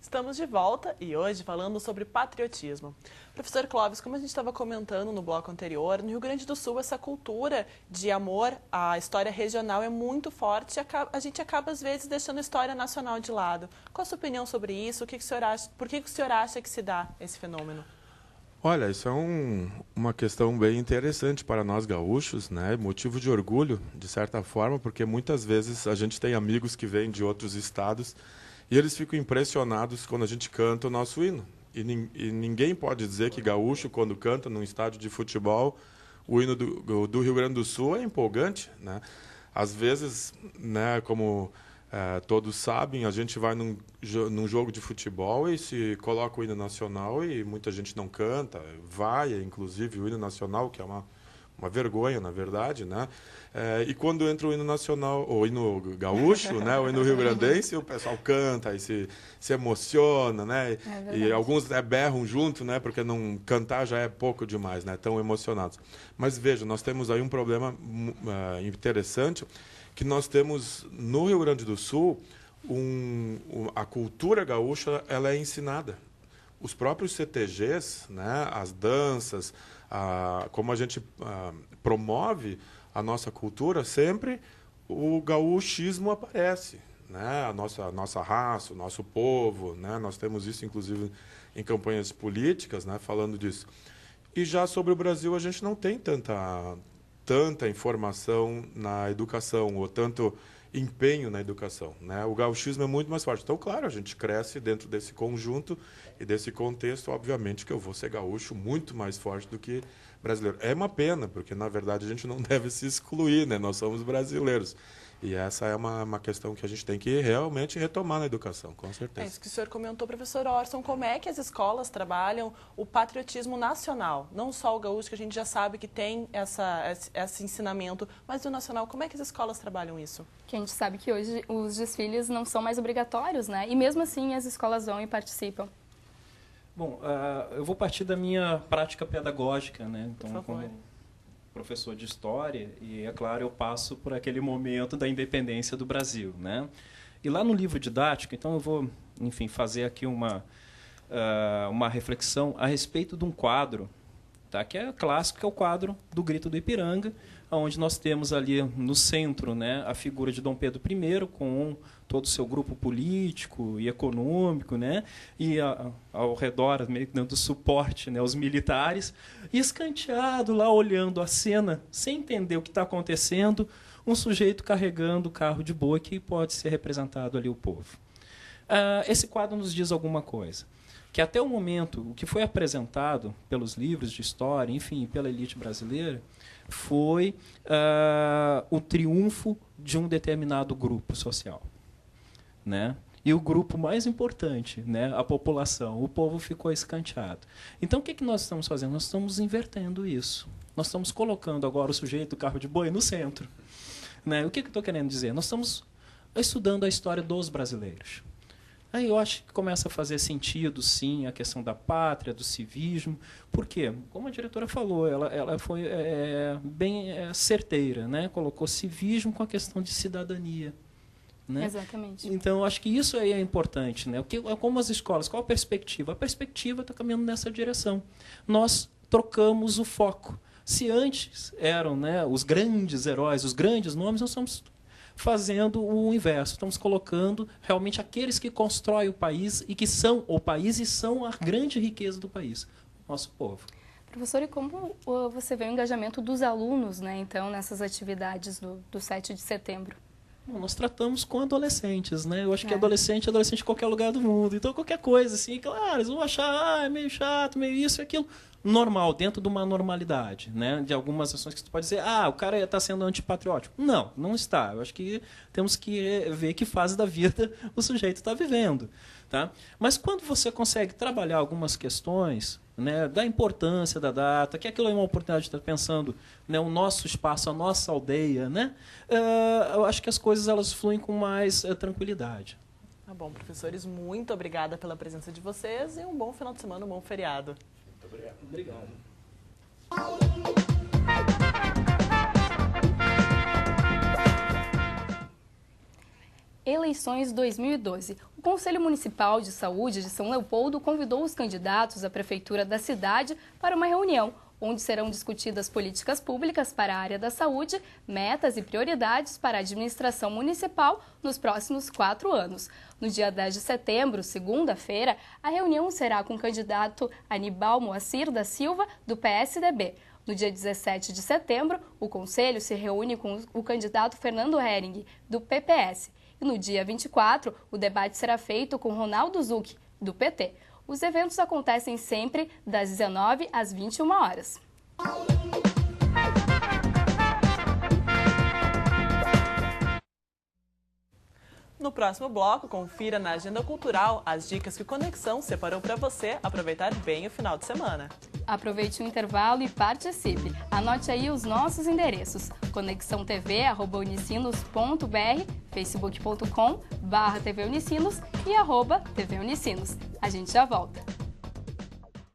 Estamos de volta e hoje falando sobre patriotismo. Professor Clóvis, como a gente estava comentando no bloco anterior, no Rio Grande do Sul essa cultura de amor à história regional é muito forte e a gente acaba às vezes deixando a história nacional de lado. Qual a sua opinião sobre isso? O senhor acha, por que o senhor acha que se dá esse fenômeno? Olha, isso é uma questão bem interessante para nós gaúchos, né? Motivo de orgulho, de certa forma, porque muitas vezes a gente tem amigos que vêm de outros estados e eles ficam impressionados quando a gente canta o nosso hino. E ninguém pode dizer que gaúcho, quando canta num estádio de futebol, o hino do Rio Grande do Sul é empolgante, né? Às vezes, né, como todos sabem, a gente vai num jogo de futebol e se coloca o hino nacional e muita gente não canta, vai, inclusive, o hino nacional, que é uma vergonha, na verdade, né? E quando entra o hino nacional, o hino gaúcho, né, o hino rio-grandense, o pessoal canta e se emociona, né? E alguns berram junto, né? Porque não cantar já é pouco demais, né? Tão emocionados. Mas veja, nós temos aí um problema interessante, que nós temos no Rio Grande do Sul a cultura gaúcha, ela é ensinada. Os próprios CTGs, né, as danças, como a gente promove a nossa cultura, sempre o gaúchismo aparece, né? A nossa raça, o nosso povo, né? Nós temos isso, inclusive, em campanhas políticas, né, falando disso. E já sobre o Brasil, a gente não tem tanta informação na educação, ou tanto empenho na educação, né? O gauchismo é muito mais forte. Então, claro, a gente cresce dentro desse conjunto e desse contexto, obviamente, que eu vou ser gaúcho muito mais forte do que brasileiro. É uma pena, porque, na verdade, a gente não deve se excluir, né? Nós somos brasileiros. E essa é uma questão que a gente tem que realmente retomar na educação, com certeza. É isso que o senhor comentou, professor Orson. Como é que as escolas trabalham o patriotismo nacional? Não só o gaúcho, que a gente já sabe que tem esse ensinamento, mas o nacional. Como é que as escolas trabalham isso? Que a gente sabe que hoje os desfiles não são mais obrigatórios, né? E mesmo assim as escolas vão e participam. Bom, eu vou partir da minha prática pedagógica, né? Então, como professor de história, e, é claro, eu passo por aquele momento da independência do Brasil, né? E lá no livro didático, então eu vou, enfim, fazer aqui uma reflexão a respeito de um quadro, tá? Que é clássico, que é o quadro do Grito do Ipiranga, onde nós temos ali no centro, né, a figura de Dom Pedro I, com todo o seu grupo político e econômico, né, e ao redor, meio que dando suporte, né, aos militares, e escanteado lá, olhando a cena, sem entender o que está acontecendo, um sujeito carregando o carro de boi que pode ser representado ali o povo. Esse quadro nos diz alguma coisa, que até o momento, o que foi apresentado pelos livros de história, enfim, pela elite brasileira, foi o triunfo de um determinado grupo social, né? E o grupo mais importante, né, a população, o povo ficou escanteado. Então, o que nós estamos fazendo? Nós estamos invertendo isso. Nós estamos colocando agora o sujeito do carro de boi no centro, né? O que eu estou querendo dizer? Nós estamos estudando a história dos brasileiros. Aí eu acho que começa a fazer sentido, sim, a questão da pátria, do civismo. Por quê? Como a diretora falou, ela foi bem certeira, né? Colocou civismo com a questão de cidadania. Né? Exatamente. Então, eu acho que isso aí é importante, né? Como as escolas, qual a perspectiva? A perspectiva está caminhando nessa direção. Nós trocamos o foco. Se antes eram, né, os grandes heróis, os grandes nomes, nós estamos fazendo o inverso. Estamos colocando realmente aqueles que constroem o país e que são o país e são a grande riqueza do país, nosso povo. Professor, e como você vê o engajamento dos alunos, né, então, nessas atividades do 7 de setembro? Bom, nós tratamos com adolescentes, né? Eu acho que adolescente é adolescente em qualquer lugar do mundo. Então, qualquer coisa, assim, claro, eles vão achar é meio chato, meio isso e aquilo. Normal, dentro de uma normalidade, né? De algumas ações que você pode dizer, o cara está sendo antipatriótico. Não, não está. Eu acho que temos que ver que fase da vida o sujeito está vivendo. Tá? Mas quando você consegue trabalhar algumas questões, né, da importância da data, que aquilo é uma oportunidade de estar pensando, né, o nosso espaço, a nossa aldeia, né, eu acho que as coisas elas fluem com mais tranquilidade. Tá bom, professores, muito obrigada pela presença de vocês e um bom final de semana, um bom feriado. Muito obrigado. Eleições 2012. O Conselho Municipal de Saúde de São Leopoldo convidou os candidatos à prefeitura da cidade para uma reunião, onde serão discutidas políticas públicas para a área da saúde, metas e prioridades para a administração municipal nos próximos 4 anos. No dia 10 de setembro, segunda-feira, a reunião será com o candidato Aníbal Moacir da Silva, do PSDB. No dia 17 de setembro, o Conselho se reúne com o candidato Fernando Hering, do PPS. E no dia 24, o debate será feito com Ronaldo Zucchi, do PT. Os eventos acontecem sempre das 19 às 21 horas. No próximo bloco, confira na agenda cultural as dicas que o Conexão separou para você aproveitar bem o final de semana. Aproveite o intervalo e participe. Anote aí os nossos endereços: conexãotv@unicinos.br, facebook.com/tvunicinos e @tvunicinos. A gente já volta.